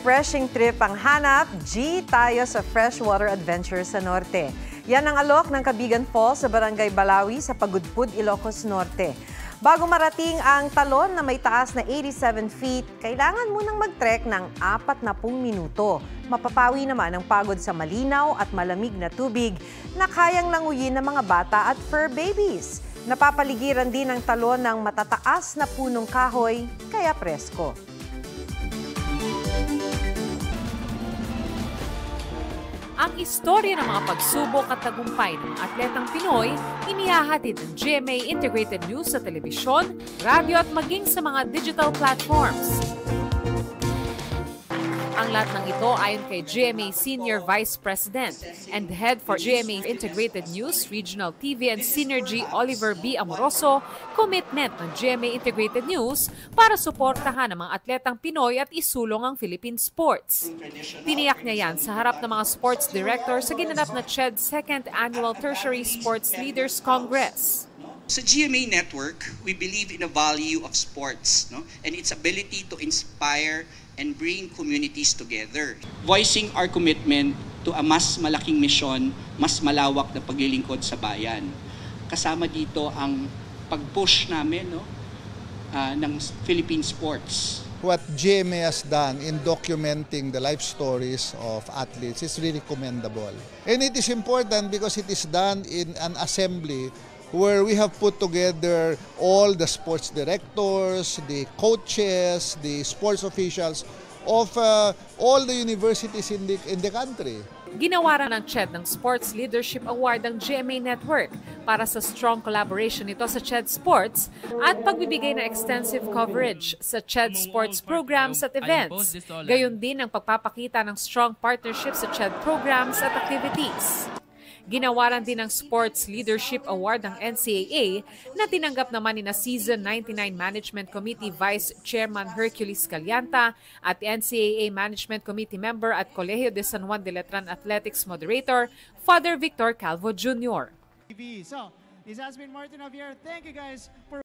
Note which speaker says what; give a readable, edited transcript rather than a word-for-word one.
Speaker 1: refreshing trip ang hanap, G tayo sa freshwater adventure sa norte. Yan ang alok ng Cabigan Falls sa Barangay Balawi sa Pagudpud, Ilocos Norte. Bago marating ang talon na may taas na 87 feet, kailangan munang mag-trek ng 40 minuto. Mapapawi naman ang pagod sa malinaw at malamig na tubig na kayang languyin ng mga bata at fur babies. Napapaligiran din ang talon ng matataas na punong kahoy, kaya presko.
Speaker 2: Ang istorya ng mga pagsubok at tagumpay ng mga atletang Pinoy, inihahatid ng GMA Integrated News sa telebisyon, radyo at maging sa mga digital platforms. Ang lahat ng ito ayon kay GMA Senior Vice President and Head for GMA Integrated News, Regional TV and Synergy Oliver B. Amoroso, commitment ng GMA Integrated News para suportahan ang mga atletang Pinoy at isulong ang Philippine sports. Tiniyak niya yan sa harap ng mga sports director sa ginanap na CHED Second Annual Tertiary Sports Leaders Congress.
Speaker 3: Sa GMA Network, we believe in the value of sports, no? And its ability to inspire and bring communities together. Voicing our commitment to a mas malaking misyon, mas malawak na paglilingkod sa bayan. Kasama dito ang pag-push namin ng Philippine sports.
Speaker 4: What GMA has done in documenting the life stories of athletes is really commendable. And it is important because it is done in an assembly where we have put together all the sports directors, the coaches, the sports officials of all the universities in the country.
Speaker 2: Ginawaran ng CHED ng Sports Leadership Award ang GMA Network para sa strong collaboration nito sa CHED Sports at pagbibigay ng extensive coverage sa CHED Sports programs at events. Gayon din ang pagpapakita ng strong partnership sa CHED programs at activities. Ginawaran din ng Sports Leadership Award ng NCAA na tinanggap naman ni na Season 99 Management Committee Vice Chairman Hercules Calianta at NCAA Management Committee member at Colegio de San Juan de Letran Athletics Moderator, Father Victor Calvo Jr.
Speaker 5: So, this has been Martin Javier. Thank you guys for